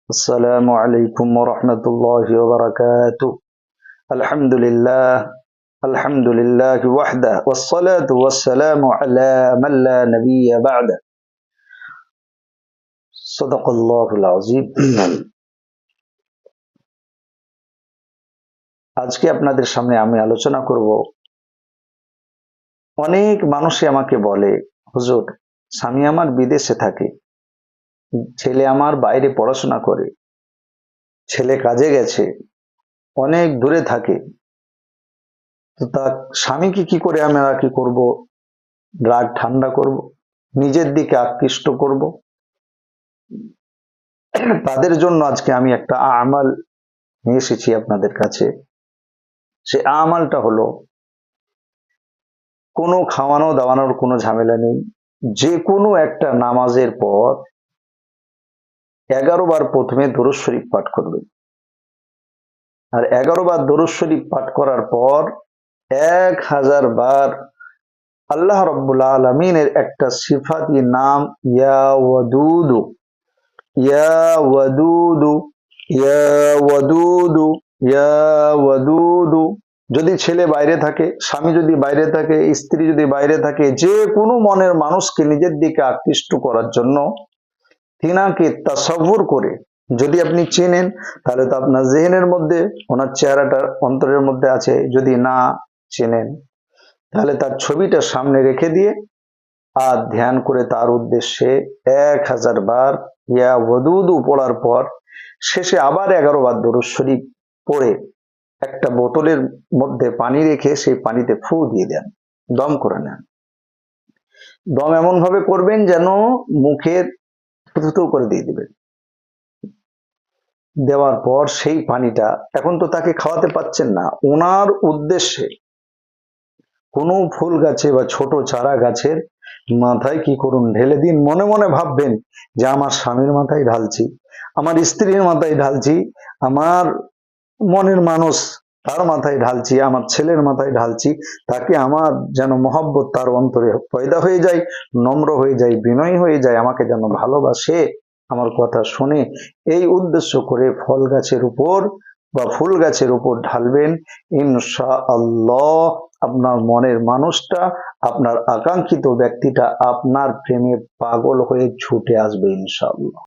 السلام عليكم ورحمة الله وبركاته. الحمد لله وحده والصلاة والسلام على من لا نبي بعده. صدق الله العظيم. আজকে আপনাদের সামনে আমি আলোচনা করব, অনেক মানুষই আমাকে বলে, হুজুর, স্বামী আমার বিদেশে থাকে, ছেলে আমার বাইরে পড়াশোনা করে, ছেলে কাজে গেছে, অনেক দূরে থাকে, তো তার স্বামীকে কি করে আমরা কি করব? রাগ ঠান্ডা করব, নিজের দিকে আকৃষ্ট করব। তাদের জন্য আজকে আমি একটা আমাল নিয়ে এসেছি আপনাদের কাছে। সে আমালটা হলো, কোনো খাওয়ানো দাওয়ানোর কোনো ঝামেলা নেই। যে কোনো একটা নামাজের পর 11 বার প্রথমে দরুদ শরীফ পাঠ করবেন, আর 11 বার দরুদ শরীফ পাঠ করার পর 1000 বার আল্লাহ রাব্বুল আলামিনের একটা সিফাতি নাম ইয়া ওয়াদুদু, ইয়া ওয়াদুদু, ইয়া ওয়াদুদু, ইয়া ওয়াদুদু। যদি ছেলে বাইরে থাকে, স্বামী যদি বাইরে থাকে, স্ত্রী যদি বাইরে থাকে, যে কোনো মনের মানুষকে নিজের দিকে আকৃষ্ট করার জন্য তিনাকে তাসাব্বুর করে, যদি আপনি চেনেন তাহলে তো আপনার জেহেনের মধ্যে ওনার চেহারাটা অন্তরের মধ্যে আছে, যদি না চেনেন তাহলে তার ছবিটা সামনে রেখে দিয়ে আর ধ্যান করে তার উদ্দেশ্যে 1000 বার ইয়া ওয়াদুদু পড়ার পর শেষে আবার 11 বার দরুদ শরীফ পড়ে একটা বোতলের মধ্যে পানি রেখে সেই পানিতে ফু দিয়ে দেন, দম করে নেন। দম এমন ভাবে করবেন যেন মুখের থুথু করে দিয়ে দিবেন। দেওয়ার পর সেই পানিটা, এখন তো তাকে খাওয়াতে পাচ্ছেন না, ওনার উদ্দেশ্যে কোনো ফুল গাছে বা ছোট চারা গাছের মাথায় কি করুন, ঢেলে দিন। মনে মনে ভাববেন যে আমার স্বামীর মাথায় ঢালছি, আমার স্ত্রীর মাথায় ঢালছি, আমার মনের মানুষ তার মাথায় ঢালছি, আমার ছেলের মাথায় ঢালছি, তাকে আমার যেন মহব্বত তার অন্তরে পয়দা হয়ে যায়, নম্র হয়ে যায়, বিনয়ী হয়ে যায়, আমাকে যেন ভালোবাসে, আমার কথা শুনে। এই উদ্দেশ্য করে ফল গাছের উপর বা ফুল গাছের উপর ঢালবেন। ইনশাআল্লাহ আপনার মনের মানুষটা, আপনার আকাঙ্ক্ষিত ব্যক্তিটা আপনার প্রেমে পাগল হয়ে ছুটে আসবে ইনশাআল্লাহ।